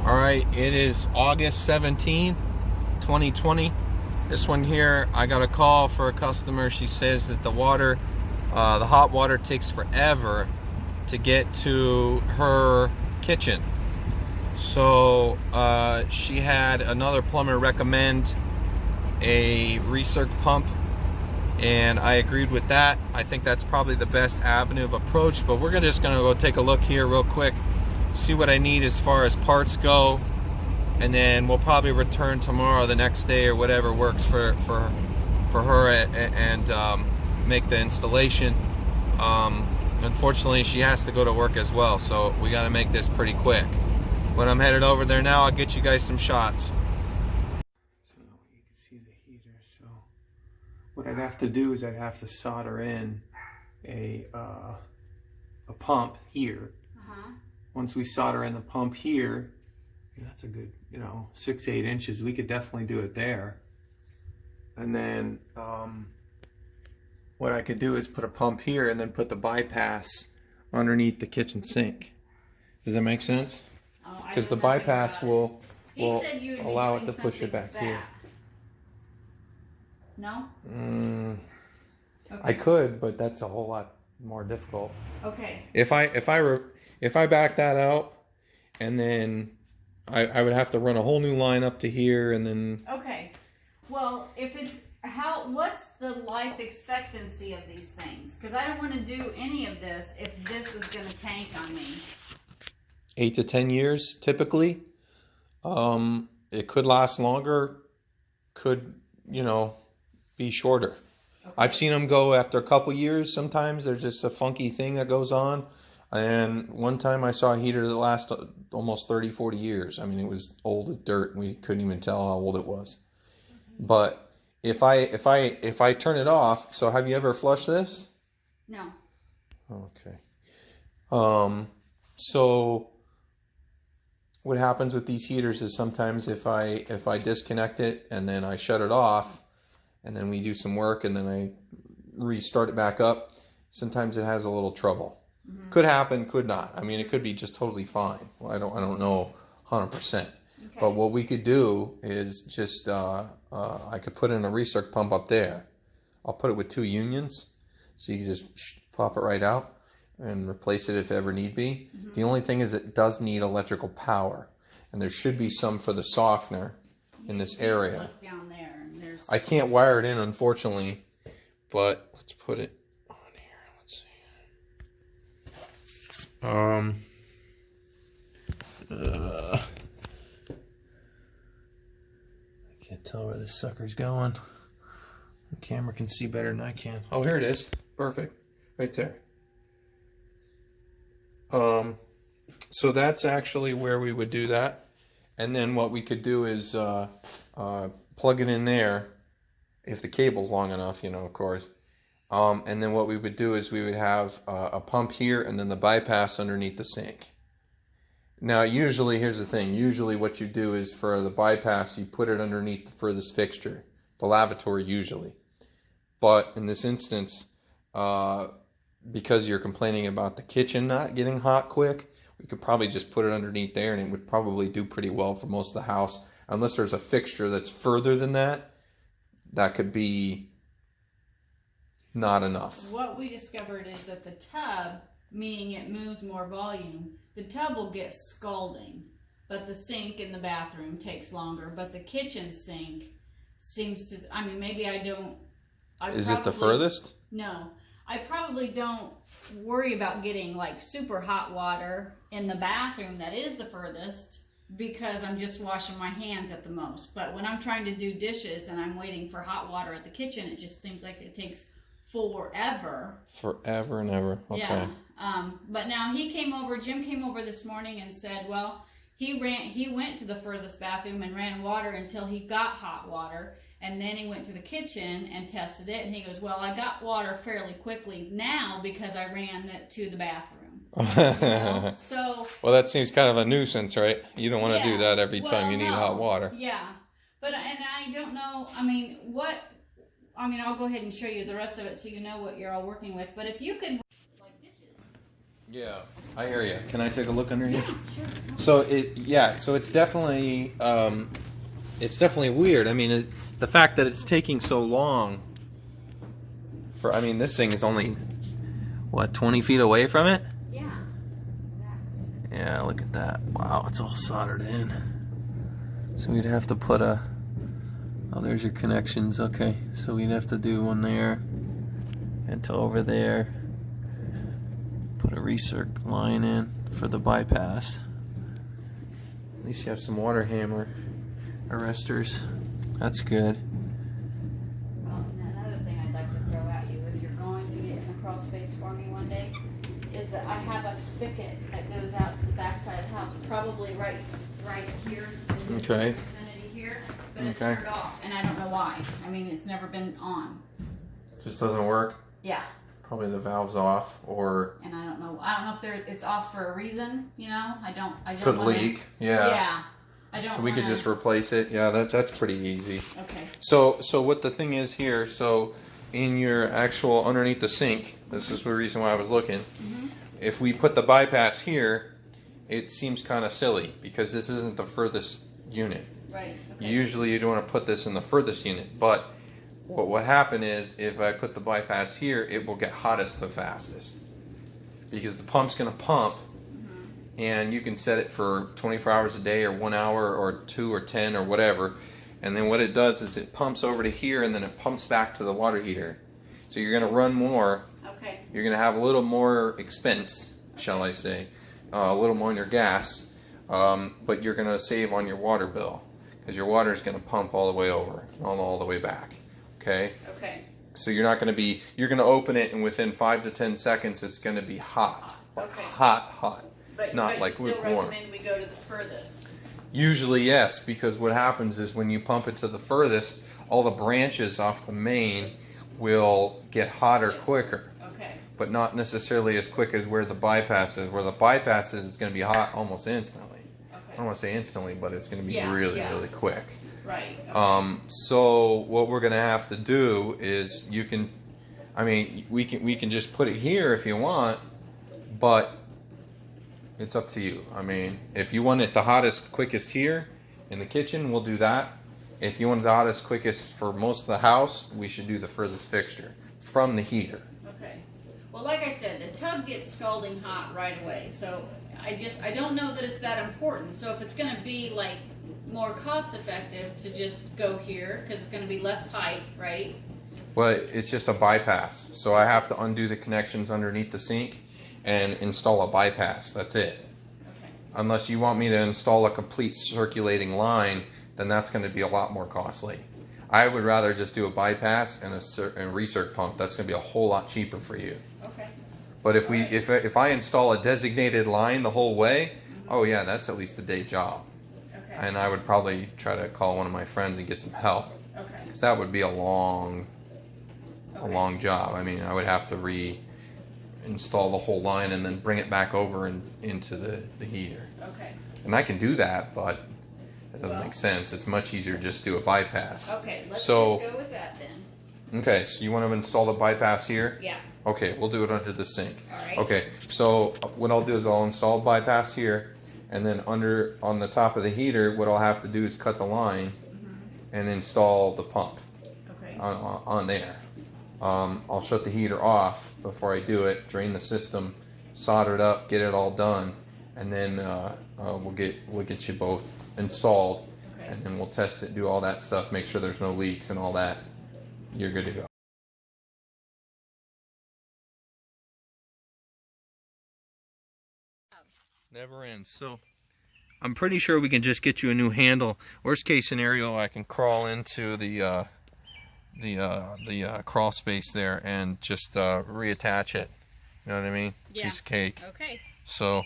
Alright, it is August 17, 2020. This one here, I got a call for a customer. She says that the hot water takes forever to get to her kitchen. So she had another plumber recommend a recirc pump, and I agreed with that. I think that's probably the best avenue of approach, but we're just gonna go take a look here real quick, see what I need as far as parts go, and then we'll probably return tomorrow, the next day, or whatever works for her, and make the installation. Unfortunately, she has to go to work as well, so we got to make this pretty quick. When I'm headed over there now, I'll get you guys some shots. So you can see the heater. So what I'd have to do is I'd have to solder in a pump here. Once we solder in the pump here, that's a good, 6-8 inches. We could definitely do it there. And then what I could do is put a pump here and then put the bypass underneath the kitchen sink. Does that make sense? Because the bypass will allow it to push it back here. No? Okay. I could, but that's a whole lot more difficult. Okay. If I back that out, and then I would have to run a whole new line up to here, and then. Okay. Well, what's the life expectancy of these things? Because I don't want to do any of this if this is going to tank on me. 8 to 10 years, typically. It could last longer. Could, be shorter. Okay. I've seen them go after a couple years. Sometimes there's just a funky thing that goes on. And one time I saw a heater that lasted almost 30, 40 years. I mean, it was old as dirt, and we couldn't even tell how old it was. But if I turn it off, so have you ever flushed this? No. Okay. So what happens with these heaters is sometimes if I disconnect it and then I shut it off, and then we do some work and then I restart it back up, sometimes it has a little trouble. Could happen, could not. I mean, it could be just totally fine. Well, I don't know 100%. Okay. But what we could do is just I could put in a recirc pump up there. I'll put it with 2 unions, so you can just pop it right out and replace it if ever need be. The only thing is it does need electrical power, and there should be some for the softener in this area. Down there, and I can't wire it in, unfortunately, but let's put it. I can't tell where this sucker's going. The camera can see better than I can. Oh, here it is. Perfect. Right there. So that's actually where we would do that. And then what we could do is plug it in there, if the cable's long enough, of course. And then what we would do is we would have a pump here and then the bypass underneath the sink. Now usually, here's the thing, usually what you do is for the bypass you put it underneath the furthest fixture, the lavatory usually. But in this instance, because you're complaining about the kitchen not getting hot quick, we could probably just put it underneath there and it would probably do pretty well for most of the house. Unless there's a fixture that's further than that, that could be not enough. What we discovered is that the tub, meaning it moves more volume, the tub will get scalding, but the sink in the bathroom takes longer. But the kitchen sink seems to, I mean, maybe I don't. Is it the furthest? No. I probably don't worry about getting like super hot water in the bathroom that is the furthest, because I'm just washing my hands at the most. But when I'm trying to do dishes and I'm waiting for hot water at the kitchen, it just seems like it takes forever and ever. Okay. Yeah. But now Jim came over this morning and said, well, he went to the furthest bathroom and ran water until he got hot water, and then he went to the kitchen and tested it, and he goes, well, I got water fairly quickly now because I ran it to the bathroom. So well, that seems kind of a nuisance, right? You don't want to do that every time you need hot water. Yeah. But and I don't know, I'll go ahead and show you the rest of it so you know what you're all working with. But if you could, like dishes, Yeah, I hear you. Can I take a look under here? Sure. So it's definitely weird. I mean, the fact that it's taking so long for, I mean, this thing is only, what, 20 feet away from it? Yeah. Yeah, look at that. Wow, it's all soldered in. So we'd have to put a, oh, there's your connections. Okay, so we'd have to do one there and to over there. Put a recirc line in for the bypass. At least you have some water hammer arresters. That's good. Well, and another thing I'd like to throw at you, if you're going to get in the crawl space for me one day, is that I have a spigot that goes out to the back side of the house, probably right here in the Okay. vicinity here, but it's Okay. turned off, and I don't know why. I mean, it's never been on. Just doesn't work. Yeah. Probably the valve's off, or And I don't know if it's off for a reason, you know? I don't could wanna, leak. Yeah. Yeah. I don't So we could just replace it. Yeah, that's pretty easy. Okay. So what the thing is here, so in your actual underneath the sink, this is the reason why I was looking. Mm-hmm. If we put the bypass here, it seems kind of silly because this isn't the furthest unit. Right. Okay. Usually you'd want to put this in the furthest unit, but what would happen is if I put the bypass here, it will get hottest the fastest because the pump's going to pump. And you can set it for 24 hours a day or 1 hour or 2 or 10 or whatever. And then what it does is it pumps over to here and then it pumps back to the water heater. So you're going to run more. Okay. You're going to have a little more expense, shall I say. A little more on your gas. But you're going to save on your water bill. Because your water is going to pump all the way over, all the way back. Okay? Okay. So you're not going to be, you're going to open it and within 5 to 10 seconds it's going to be hot. Okay. Hot. But Not you like still lukewarm. recommend we go to the furthest. Usually yes, because what happens is when you pump it to the furthest, all the branches off the main will get hotter quicker. Okay. But not necessarily as quick as where the bypass is. Where the bypass is, it's going to be hot almost instantly. Okay. I don't want to say instantly, but it's going to be Yeah, really quick. Right. Okay. So what we're going to have to do is we can just put it here if you want, but it's up to you. I mean, if you want it the hottest, quickest here in the kitchen, we'll do that. If you want it the hottest, quickest for most of the house, we should do the furthest fixture from the heater. Okay. Well, like I said, the tub gets scalding hot right away. So I don't know that it's that important. So if it's going to be like more cost effective to just go here because it's going to be less pipe, right? Well, it's just a bypass. So I have to undo the connections underneath the sink and install a bypass. That's it. Okay. Unless you want me to install a complete circulating line, then that's going to be a lot more costly. I would rather just do a bypass and a recirc pump. That's going to be a whole lot cheaper for you. Okay. But if I install a designated line the whole way, oh yeah, that's at least a day job. Okay. And I would probably try to call one of my friends and get some help. Okay. Because that would be a long job. I mean, I would have to install the whole line and then bring it back over and into the heater. Okay. And I can do that, but it doesn't make sense. It's much easier to just do a bypass. Okay, let's So- just go with that then. Okay, so you want to install the bypass here? Yeah. Okay, we'll do it under the sink. All right. Okay, so what I'll do is I'll install bypass here, and then on the top of the heater, what I'll have to do is cut the line and install the pump Okay. on there. I'll shut the heater off before I do it, drain the system, solder it up, get it all done, and then we'll get you both installed, Okay. and then we'll test it, do all that stuff, make sure there's no leaks and all that. You're good to go. Never ends. So I'm pretty sure we can just get you a new handle. Worst case scenario, I can crawl into the crawl space there and just reattach it. You know what I mean? Yeah. Piece of cake. Okay. So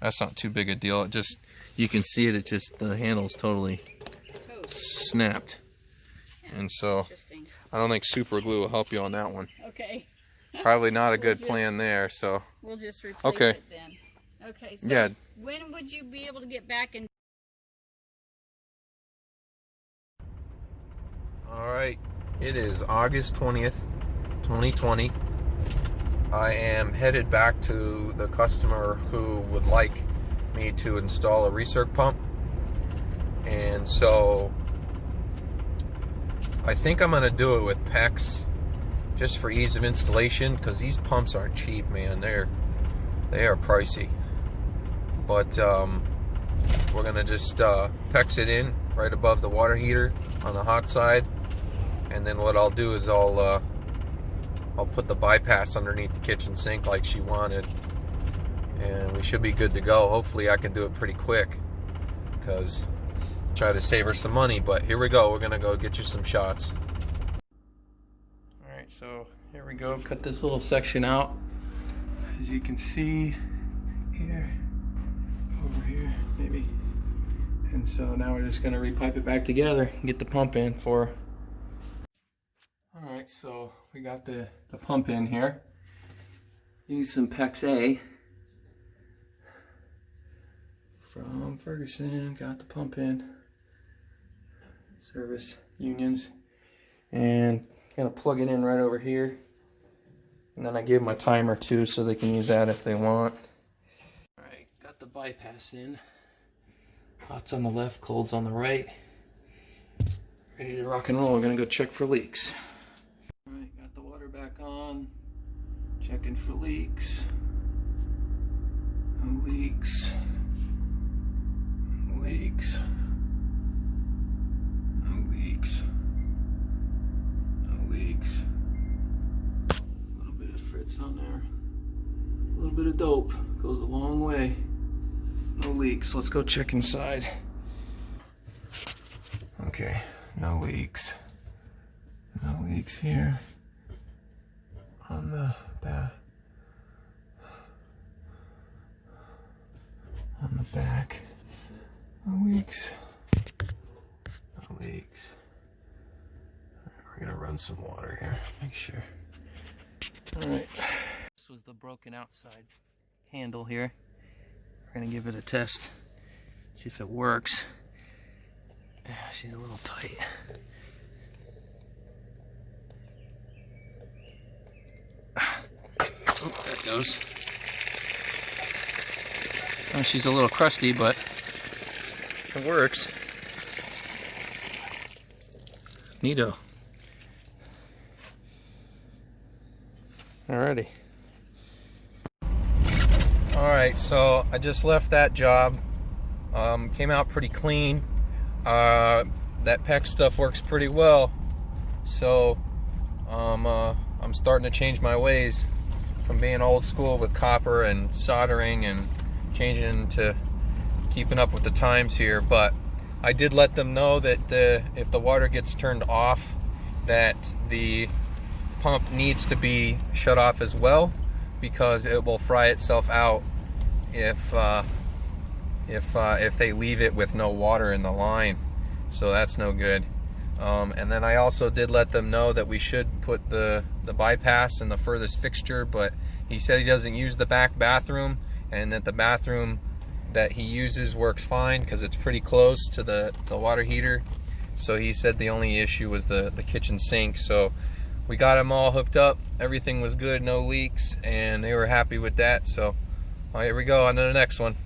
that's not too big a deal. It just, you can see it. It just, the handle's totally snapped. And so Interesting. I don't think super glue will help you on that one. Okay. Probably not a good just- plan there. So We'll just replace Okay. it then. Okay. So yeah. when would you be able to get back and? All right. It is August 20th, 2020. I am headed back to the customer who would like me to install a recirc pump. And so I think I'm gonna do it with PEX just for ease of installation, because these pumps aren't cheap, man. They are pricey. But we're gonna just PEX it in right above the water heater on the hot side, and then what I'll do is I'll put the bypass underneath the kitchen sink like she wanted, and we should be good to go. Hopefully I can do it pretty quick, because try to save her some money. But here we go, we're gonna go get you some shots. Alright, so here we go. Cut this little section out, as you can see here, over here maybe. And so now we're just gonna repipe it back together and get the pump in for. Alright, so we got the pump in here. Use some PEX A from Ferguson. Got the pump in. Service unions. And gonna plug it in right over here. And then I gave them a timer too, so they can use that if they want. Alright, got the bypass in. Hot's on the left, cold's on the right. Ready to rock and roll. We're gonna go check for leaks. Alright, got the water back on. Checking for leaks. No leaks. No leaks. No leaks. No leaks. A little bit of fritz on there. A little bit of dope. Goes a long way. No leaks. Let's go check inside. Okay, no leaks. No leaks here. On the back. On the back. No leaks. No leaks. Alright, we're gonna run some water here. Make sure. Alright. This was the broken outside handle here. We're gonna give it a test. See if it works. Yeah, she's a little tight. Oh, there it goes. Oh, she's a little crusty, but it works. Neato. Alrighty. Alright, so I just left that job. Came out pretty clean. That PEX stuff works pretty well. So I'm starting to change my ways from being old school with copper and soldering and changing to keeping up with the times here. But I did let them know that if the water gets turned off, that the pump needs to be shut off as well, because it will fry itself out if they leave it with no water in the line. So that's no good. And then I also did let them know that we should put the bypass in the furthest fixture, but he said he doesn't use the back bathroom, and that the bathroom that he uses works fine because it's pretty close to the water heater. So he said the only issue was the kitchen sink. So we got them all hooked up. Everything was good, no leaks, and they were happy with that. So here we go on to the next one.